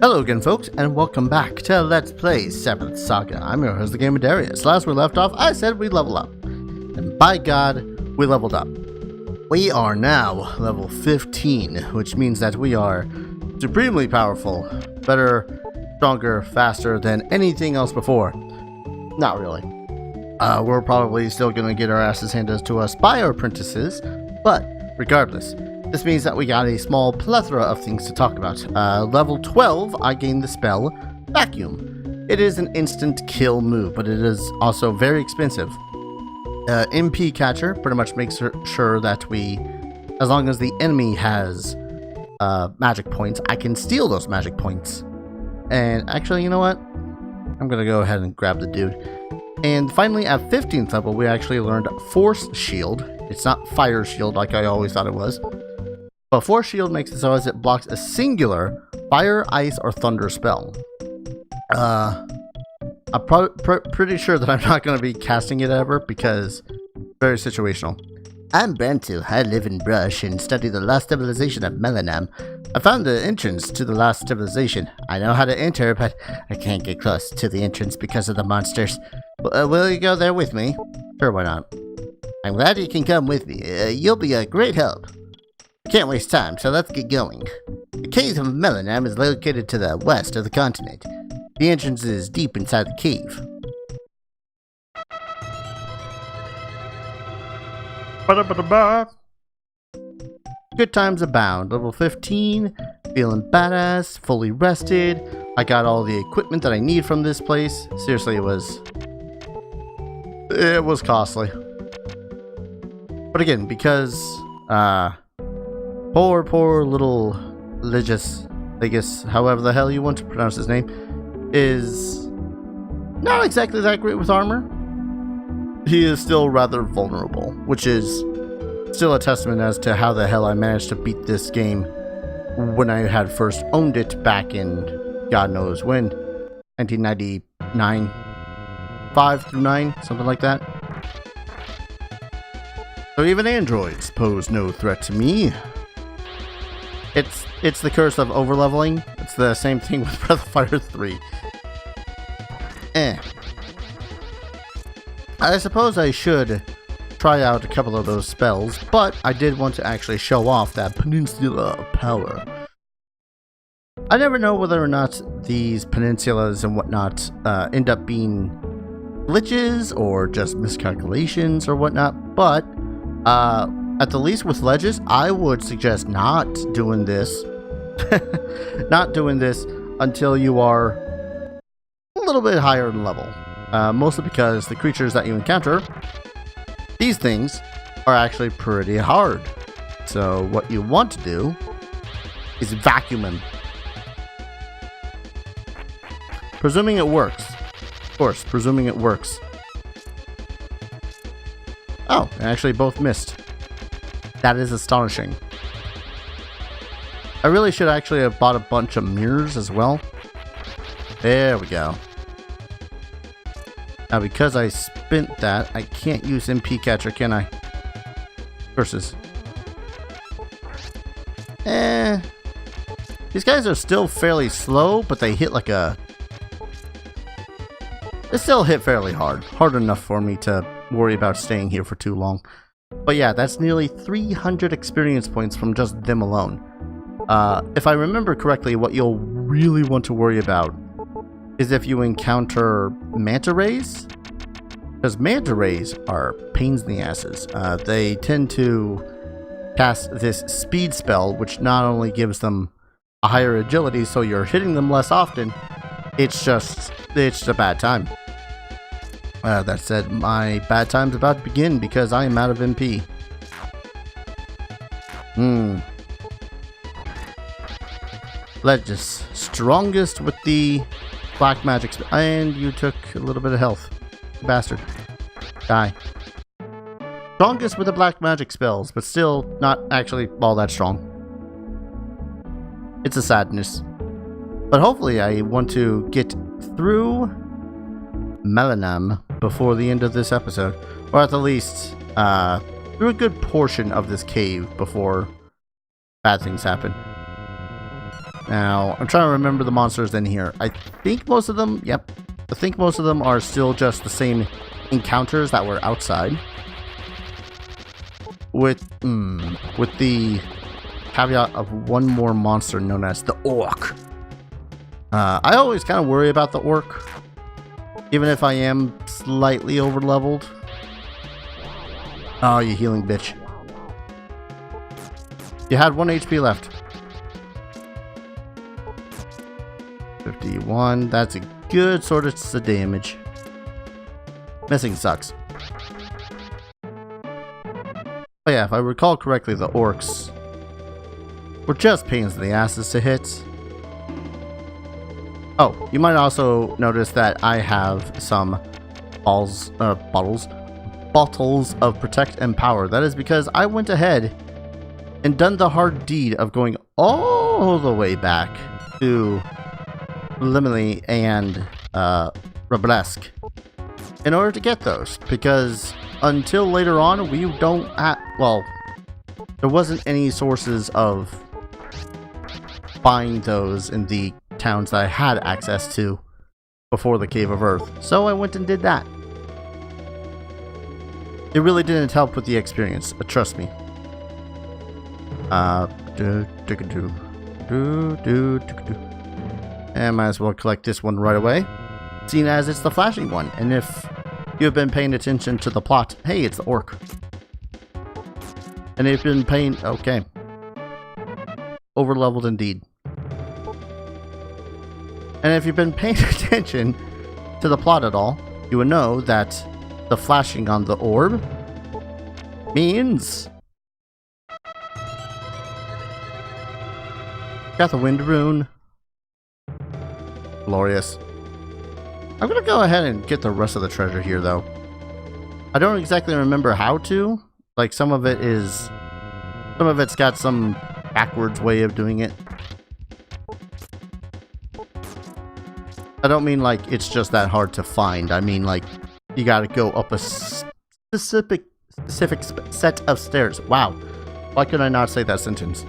Hello again, folks, and welcome back to Let's Play 7th Saga. I'm your host, the Gamer Darius. Last we left off, I said we'd level up. And by God, we leveled up. We are now level 15, which means that we are supremely powerful, better, stronger, faster than anything else before. Not really. We're probably still going to get our asses handed to us by our apprentices, but regardless, this means that we got a small plethora of things to talk about. Level 12, I gained the spell Vacuum. It is an instant kill move, but it is also very expensive. MP Catcher pretty much makes sure that we, as long as the enemy has magic points, I can steal those magic points. And actually, you know what? I'm going to go ahead and grab the dude. And finally, at 15th level, we actually learned Force Shield. It's not Fire Shield like I always thought it was. But Force Shield makes it so as it blocks a singular fire, ice, or thunder spell. I'm pretty sure that I'm not going to be casting it ever because it's very situational. I'm Brantu. I live in Brush and study the lost civilization of Melenam. I found the entrance to the lost civilization. I know how to enter, but I can't get close to the entrance because of the monsters. Will you go there with me? Sure, why not? I'm glad you can come with me. You'll be a great help. Can't waste time, so let's get going. The cave of Melenam is located to the west of the continent. The entrance is deep inside the cave. Good times abound. Level 15, feeling badass, fully rested. I got all the equipment that I need from this place. Seriously, it was costly. But again, because poor little Lejes, however the hell you want to pronounce his name, is not exactly that great with armor. He is still rather vulnerable, which is still a testament as to how the hell I managed to beat this game when I had first owned it back in God knows when, 1999, 5 through 9, something like that. So even androids pose no threat to me. It's the curse of overleveling. It's the same thing with Breath of Fire 3. I suppose I should try out a couple of those spells, but I did want to actually show off that peninsula of power. I never know whether or not these peninsulas and whatnot end up being glitches or just miscalculations or whatnot, but at the least with Lejes, I would suggest not doing this. Not doing this until you are a little bit higher in level. Mostly because the creatures that you encounter, these things, are actually pretty hard. So what you want to do is vacuum them. Presuming it works. Of course, presuming it works. Oh, they actually both missed. That is astonishing. I really should actually have bought a bunch of mirrors as well. There we go. Now, because I spent that, I can't use MP Catcher, can I? Versus. These guys are still fairly slow, but they hit like a... They still hit fairly hard. Hard enough for me to worry about staying here for too long. But yeah, that's nearly 300 experience points from just them alone. If I remember correctly, what you'll really want to worry about is if you encounter manta rays. Because manta rays are pains in the asses. They tend to cast this speed spell, which not only gives them a higher agility, so you're hitting them less often, it's a bad time. That said, my bad time's about to begin because I am out of MP. Lejes, strongest with the black magic and you took a little bit of health. You bastard. Die. Strongest with the black magic spells, but still not actually all that strong. It's a sadness. But hopefully I want to get through Melenam before the end of this episode, or at the least through a good portion of this cave before bad things happen. Now, I'm trying to remember the monsters in here. I think most of them, yep. I think most of them are still just the same encounters that were outside. With the caveat of one more monster known as the orc. I always kind of worry about the orc, even if I am slightly overleveled. Oh, you healing bitch. You had 1 HP left. 51, that's a good sort of damage. Missing sucks. But yeah, if I recall correctly, the orcs were just pains in the asses to hit. Oh, you might also notice that I have some bottles of Protect and Power. That is because I went ahead and done the hard deed of going all the way back to Limely and Rablesk in order to get those, because until later on we don't have, well, there wasn't any sources of buying those in the towns that I had access to before the Cave of Earth, so I went and did that. It really didn't help with the experience, trust me. And might as well collect this one right away, seeing as it's the flashing one. And if you have been paying attention to the plot, hey, it's the orc. And if you've been paying, okay, overleveled indeed. And if you've been paying attention to the plot at all, you would know that the flashing on the orb means got the wind rune. Glorious. I'm gonna go ahead and get the rest of the treasure here, though. I don't exactly remember how to. Like, some of it's got some backwards way of doing it. I don't mean like it's just that hard to find. I mean like you gotta go up a specific set of stairs. Wow. Why could I not say that sentence?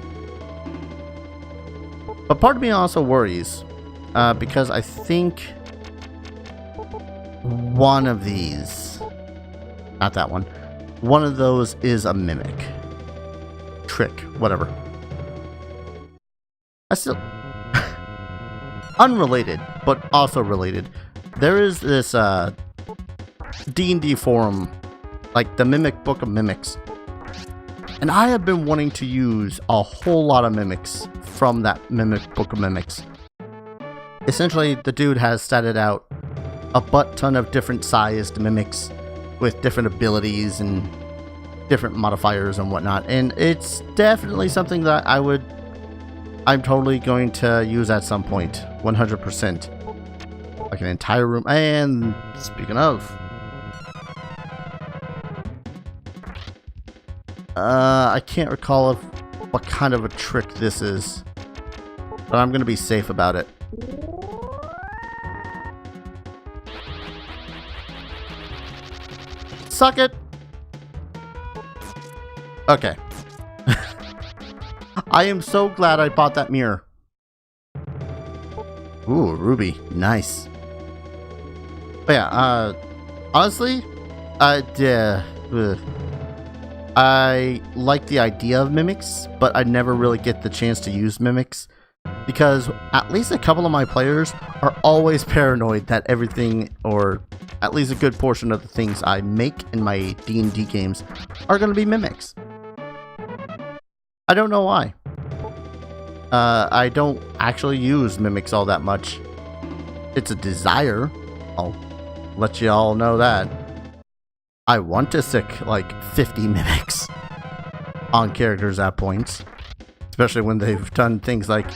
But part of me also worries, because I think one of these, not that one of those is a mimic. Trick, whatever. I still... Unrelated, but also related. There is this D&D forum, like the Mimic Book of Mimics. And I have been wanting to use a whole lot of mimics from that Mimic Book of Mimics. Essentially, the dude has statted out a butt ton of different sized mimics with different abilities and different modifiers and whatnot. And it's definitely something that I'm totally going to use at some point. 100%. Like an entire room. And speaking of, I can't recall what kind of a trick this is, but I'm going to be safe about it. Suck it! Okay. I am so glad I bought that mirror. Ooh, ruby. Nice. But yeah, honestly, I like the idea of mimics, but I never really get the chance to use mimics, because at least a couple of my players are always paranoid that everything, or at least a good portion of the things I make in my D&D games, are going to be mimics. I don't know why. I don't actually use mimics all that much. It's a desire. I'll let you all know that. I want to stick like 50 mimics on characters at points. Especially when they've done things like,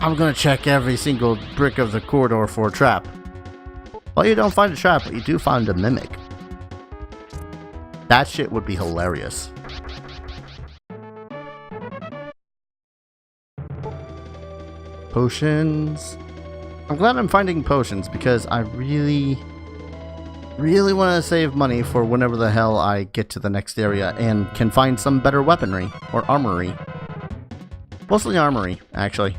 I'm gonna check every single brick of the corridor for a trap. Well, you don't find a trap, but you do find a mimic. That shit would be hilarious. Potions. I'm glad I'm finding potions because I really want to save money for whenever the hell I get to the next area and can find some better weaponry or armory. Mostly armory, actually.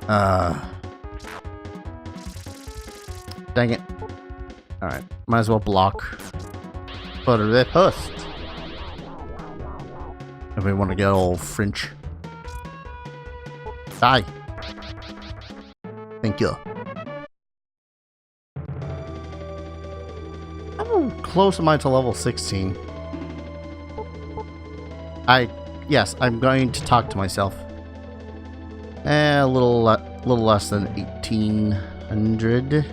Dang it. Alright, might as well block. Butter the post. If we want to get all French. Die. Thank you. How close am I to level 16? Yes, I'm going to talk to myself. A little less than 1800.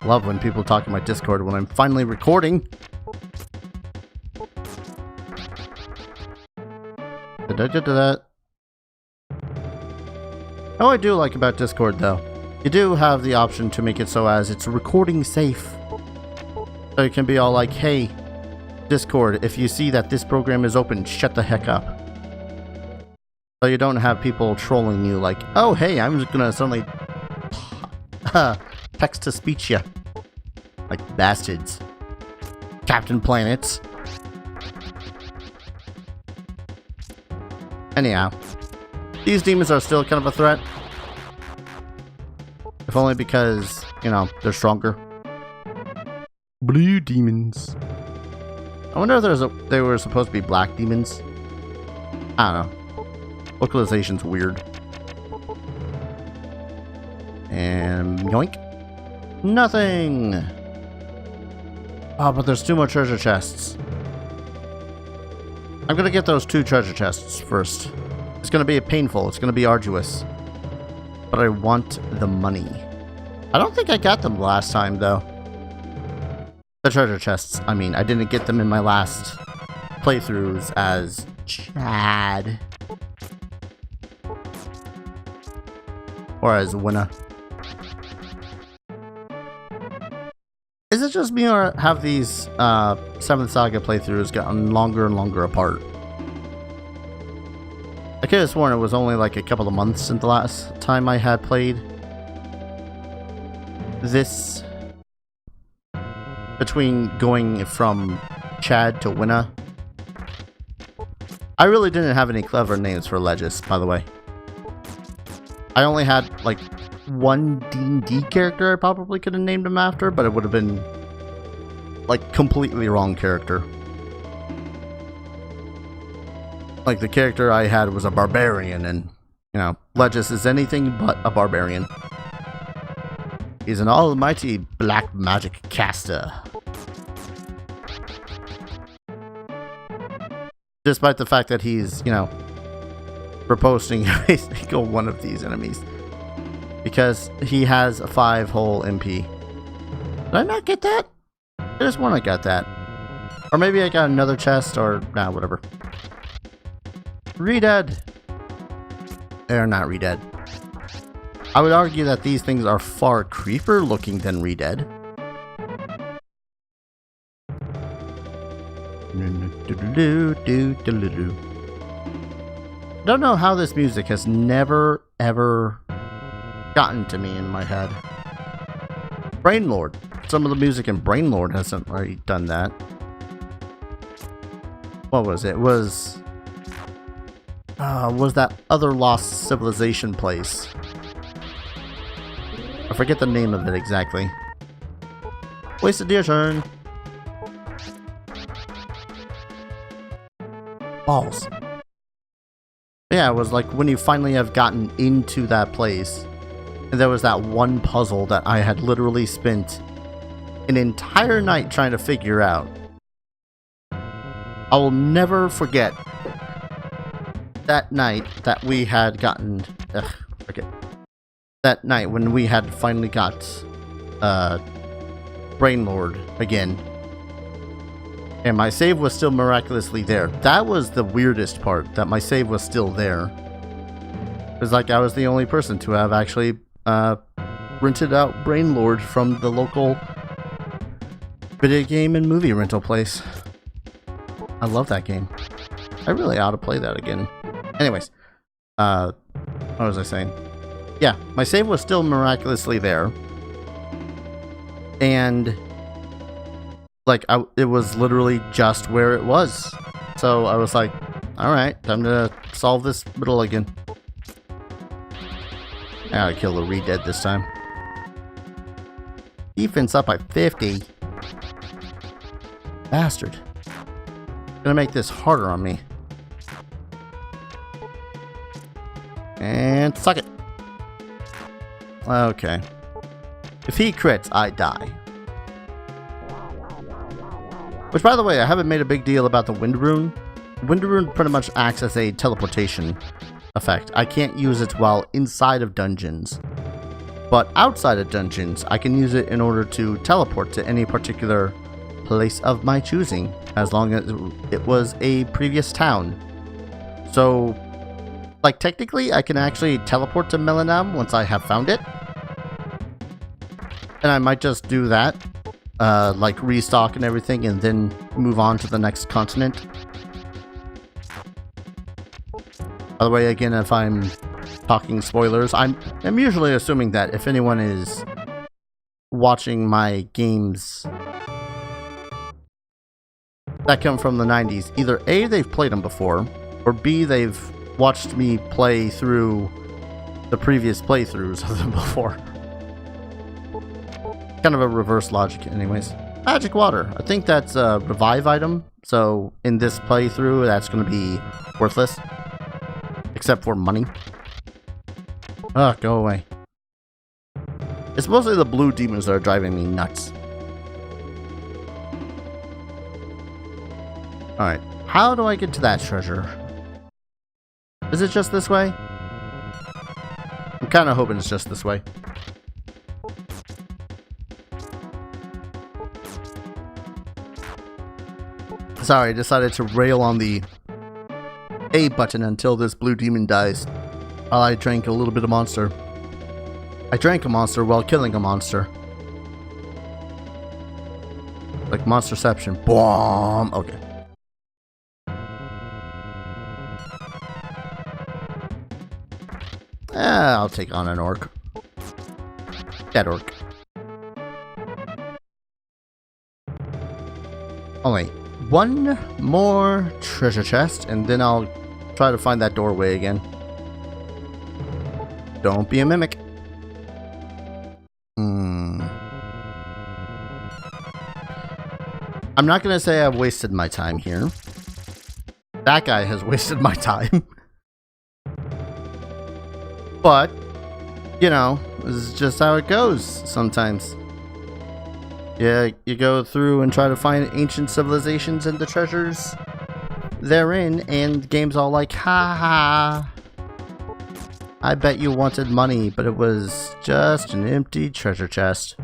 Love when people talk in my Discord when I'm finally recording. Oh, I do like about Discord though. You do have the option to make it so as it's recording safe. So you can be all like, hey, Discord, if you see that this program is open, shut the heck up. So you don't have people trolling you like, oh hey, I'm just gonna suddenly text-to-speech you. Like bastards. Captain Planets. Anyhow, these demons are still kind of a threat. If only because, you know, they're stronger. Blue demons. I wonder if they were supposed to be black demons. I don't know. Localization's weird. And yoink. Nothing! Oh, but there's 2 more treasure chests. I'm gonna get those 2 treasure chests first. It's gonna be painful, it's gonna be arduous. But I want the money. I don't think I got them last time, though. The treasure chests, I mean. I didn't get them in my last playthroughs as Chad. Or as Winna. Is it just me, or have these 7th Saga playthroughs gotten longer and longer apart? I could have sworn it was only like a couple of months since the last time I had played this. Between going from Chad to Winna. I really didn't have any clever names for Lejes, by the way. I only had like one D&D character I probably could have named him after, but it would have been like completely wrong character. Like the character I had was a barbarian, and you know, Lejes is anything but a barbarian. He's an almighty black magic caster. Despite the fact that he's, you know, riposting every single one of these enemies. Because he has a 5 whole MP. Did I not get that? I just want I got that. Or maybe I got another chest, or nah, whatever. Redead. They're not Redead. I would argue that these things are far creeper looking than Redead. Don't know how this music has never ever gotten to me in my head. Brainlord. Some of the music in Brainlord hasn't already done that. What was it? Was that other Lost Civilization place? I forget the name of it exactly. Wasted your turn. Balls. Yeah, it was like when you finally have gotten into that place, and there was that one puzzle that I had literally spent an entire night trying to figure out. I will never forget that night that we had gotten... forget. That night when we had finally got Brainlord again. And my save was still miraculously there. That was the weirdest part, that my save was still there. It was like I was the only person to have actually rented out Brainlord from the local video game and movie rental place. I love that game. I really ought to play that again. Anyways, what was I saying? Yeah, my save was still miraculously there. And like it was literally just where it was. So I was like, Alright, time to solve this riddle again. I gotta kill the re-dead this time. Defense up by 50. Bastard. Gonna make this harder on me. And suck it. Okay. If he crits, I die. Which, by the way, I haven't made a big deal about the Wind Rune. Wind Rune pretty much acts as a teleportation effect. I can't use it while inside of dungeons. But outside of dungeons, I can use it in order to teleport to any particular place of my choosing, as long as it was a previous town. So, like, technically, I can actually teleport to Melenam once I have found it. And I might just do that. Like restock and everything, and then move on to the next continent. By the way, again, if I'm talking spoilers, I'm usually assuming that if anyone is watching my games that come from the 90s, either A, they've played them before, or B, they've watched me play through the previous playthroughs of them before. Kind of a reverse logic anyways. Magic water. I think that's a revive item. So in this playthrough, that's going to be worthless. Except for money. Ugh, go away. It's mostly the blue demons that are driving me nuts. Alright. How do I get to that treasure? Is it just this way? I'm kind of hoping it's just this way. Sorry, I decided to rail on the A button until this blue demon dies. While I drank a little bit of monster. I drank a monster while killing a monster. Like Monsterception. Boom! Okay. I'll take on an orc. Dead orc. Oh wait. One more treasure chest, and then I'll try to find that doorway again. Don't be a mimic. I'm not gonna say I've wasted my time here. That guy has wasted my time. But, you know, this is just how it goes sometimes. Yeah, you go through and try to find ancient civilizations and the treasures therein, and the game's all like, ha ha. I bet you wanted money, but it was just an empty treasure chest.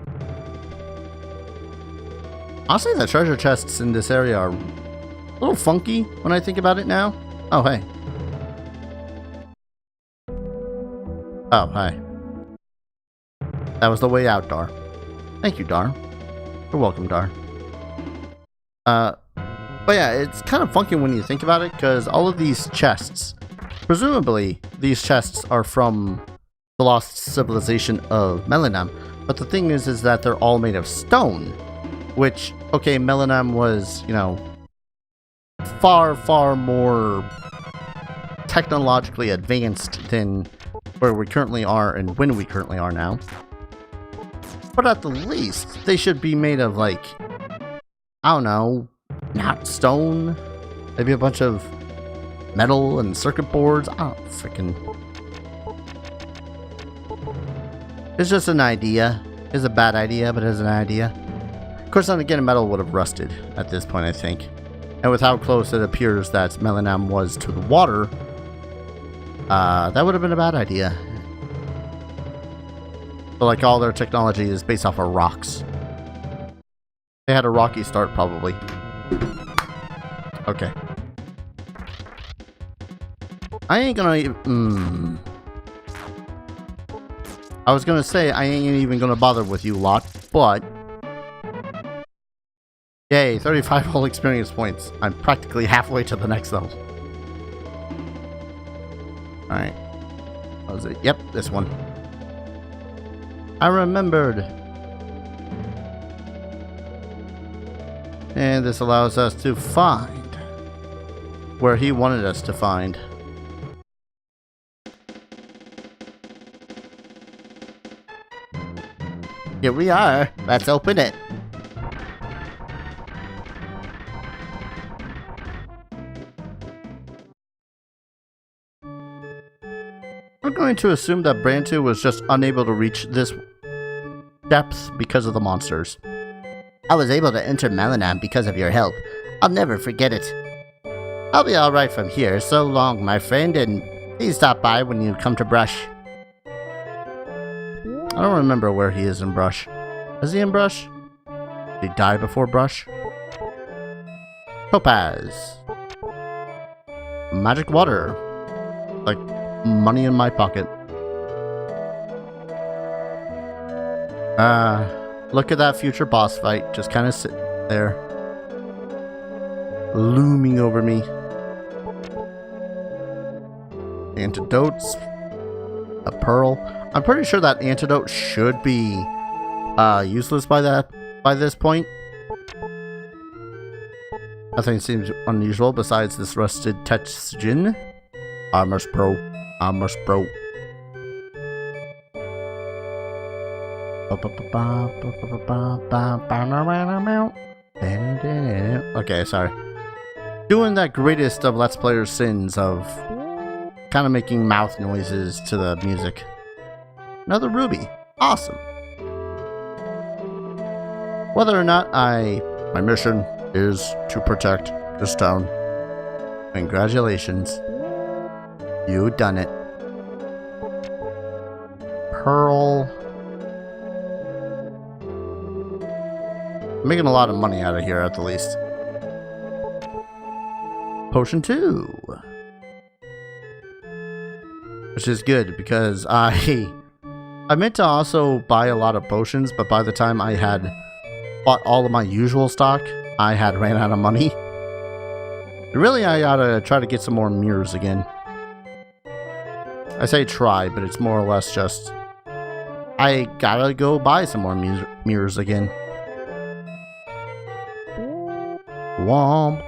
Honestly, the treasure chests in this area are a little funky when I think about it now. Oh, hey. Oh, hi. That was the way out, Dar. Thank you, Dar. You're welcome, Dar. But yeah, it's kind of funky when you think about it, because all of these chests, presumably, these chests are from the lost civilization of Melenam. But the thing is that they're all made of stone, which, okay, Melenam was, you know, far, far more technologically advanced than where we currently are and when we currently are now. But at the least, they should be made of, like, I don't know, not stone, maybe a bunch of metal and circuit boards. I don't freaking. It's just an idea. It's a bad idea, but it's an idea. Of course, then again, metal would have rusted at this point, I think. And with how close it appears that Melenam was to the water, that would have been a bad idea. But like all their technology is based off of rocks. They had a rocky start, probably. Okay. I ain't gonna even... I was gonna say I ain't even gonna bother with you lot, but... Yay, 35 whole experience points. I'm practically halfway to the next level. Alright. What was it? Yep, this one. I remembered. And this allows us to find where he wanted us to find. Here we are. Let's open it. I'm going to assume that Brantu was just unable to reach this depth because of the monsters. I was able to enter Melenam because of your help. I'll never forget it. I'll be alright from here. So long, my friend, and please stop by when you come to Brush. I don't remember where he is in Brush. Is he in Brush? Did he die before Brush? Topaz. Magic water. Like money in my pocket. Look at that future boss fight. Just kind of sitting there. Looming over me. Antidotes. A pearl. I'm pretty sure that antidote should be useless by this point. Nothing seems unusual besides this rusted Tetsugen. Armor's Pro. Armor's Pro. Okay, sorry. Doing that greatest of Let's Players' sins of kind of making mouth noises to the music. Another ruby. Awesome. Whether or not my mission is to protect this town. Congratulations. You done it. Pearl. I'm making a lot of money out of here at the least. Potion 2. Which is good because I meant to also buy a lot of potions, but by the time I had bought all of my usual stock, I had ran out of money. Really, I oughta try to get some more mirrors again. I say try, but it's more or less just I gotta go buy some more mirrors again. Womp.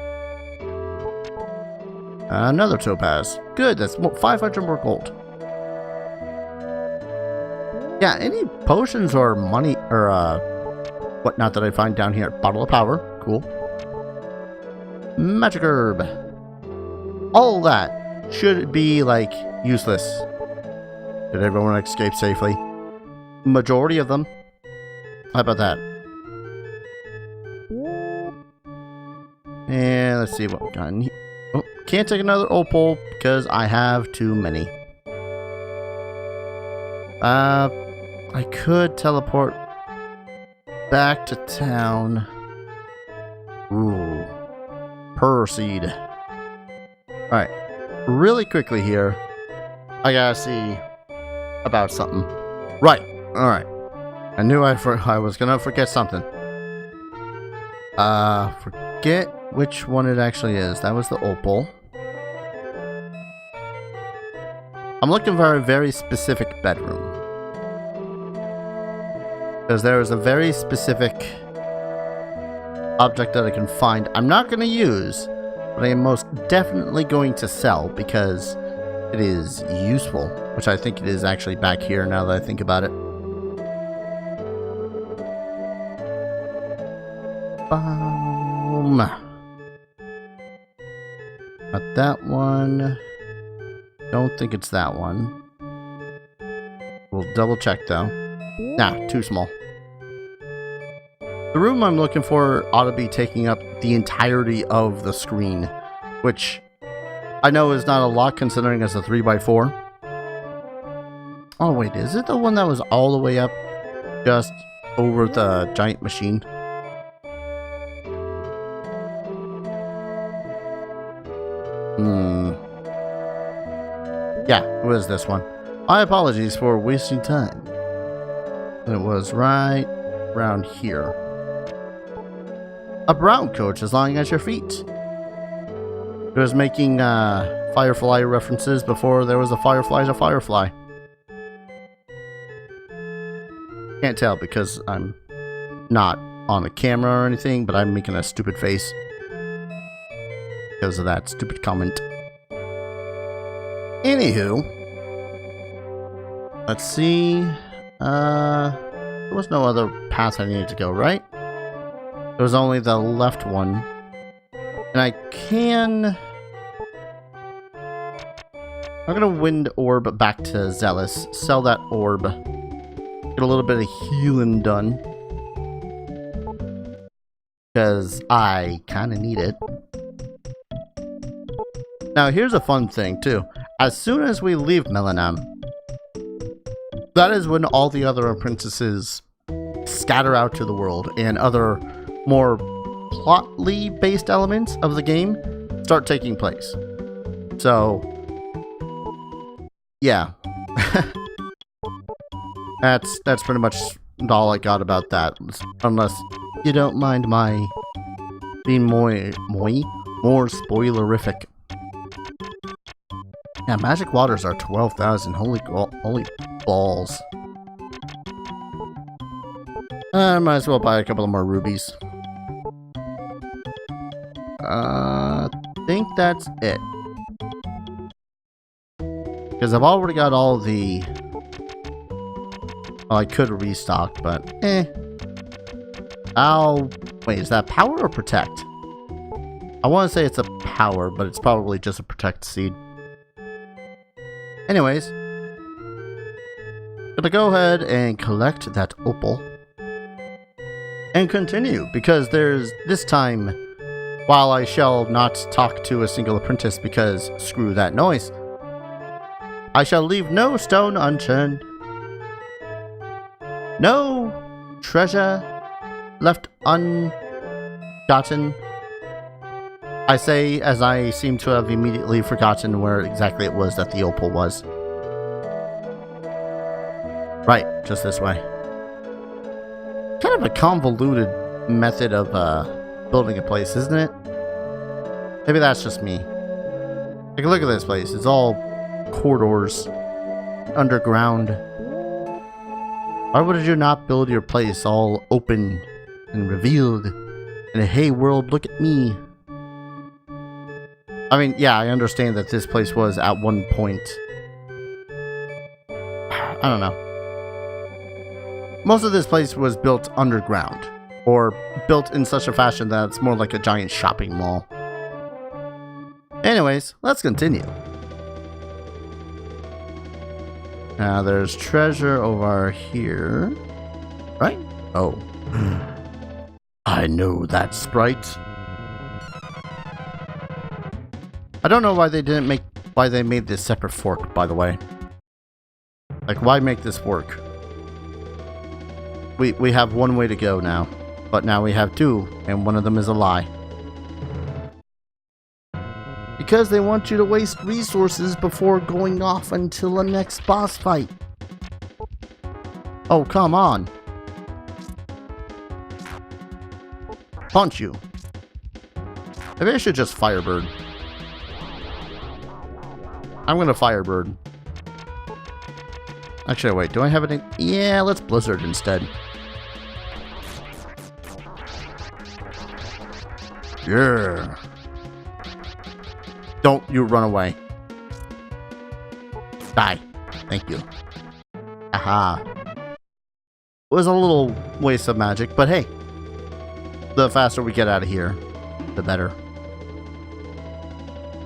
Another topaz. Good, that's 500 more gold. Yeah, any potions or money or whatnot that I find down here. Bottle of power. Cool. Magic herb. All that should be like useless. Did everyone escape safely? Majority of them. How about that? And let's see what we got in here. Oh, can't take another opal because I have too many. I could teleport back to town. Ooh. Proceed. Alright. Really quickly here. I gotta see about something. Right. Alright. I knew I was gonna forget something. Forget which one it actually is. That was the opal. I'm looking for a very specific bedroom. Because there is a very specific object that I can find. I'm not going to use, but I am most definitely going to sell because it is useful. Which I think it is actually back here now that I think about it. Boom. Not that one. Don't think it's that one. We'll double check though. Nah, too small. The room I'm looking for ought to be taking up the entirety of the screen, which I know is not a lot considering it's a 3x4. Oh wait, is it the one that was all the way up just over the giant machine? Yeah, it was this one. My apologies for wasting time. It was right around here. A brown coach is lying at your feet. It was making Firefly references before there was a Firefly as a Firefly. Can't tell because I'm not on the camera or anything, but I'm making a stupid face. because of that stupid comment. Anywho, let's see. There was no other path I needed to go, right? There was only the left one. And I can... I'm gonna wind orb back to Zealous. Sell that orb. Get a little bit of healing done. Because I kinda need it. Now here's a fun thing too. As soon as we leave Melenam, that is when all the other apprentices scatter out to the world and other more plotly based elements of the game start taking place. So, yeah. That's pretty much all I got about that. Unless you don't mind my being more spoilerific. Yeah, magic waters are 12,000. Holy balls. I might as well buy a couple of more rubies. I think that's it. Because I've already got all the... Well, I could restock, but Wait, is that power or protect? I want to say it's a power, but it's probably just a protect seed. Anyways, gonna go ahead and collect that opal and continue, because there's this time, while I shall not talk to a single apprentice because screw that noise, I shall leave no stone unturned, no treasure left ungotten. I say as I seem to have immediately forgotten where exactly it was that the opal was. Right, just this way. Kind of a convoluted method of building a place, isn't it? Maybe that's just me. Take a look at this place. It's all corridors, underground. Why would you not build your place all open and revealed? And hey world, look at me. I mean, yeah, I understand that this place was at one point... I don't know. Most of this place was built underground, or built in such a fashion that it's more like a giant shopping mall. Anyways, let's continue. Now there's treasure over here, right? Oh. I know that sprite. I don't know why they made this separate fork, by the way. Like, why make this work? We have one way to go now, but now we have two, and one of them is a lie. Because they want you to waste resources before going off until the next boss fight. Oh, come on. Punch you. Maybe I should just Firebird. I'm gonna Firebird. Actually, wait, do I have any? Yeah, let's Blizzard instead. Yeah. Don't you run away. Die. Thank you. Aha. It was a little waste of magic, but hey. The faster we get out of here, the better.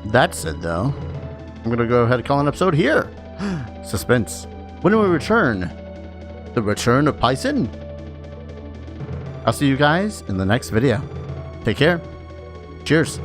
That said, though, I'm gonna go ahead and call an episode here. Suspense. When we return? The return of Python? I'll see you guys in the next video. Take care. Cheers.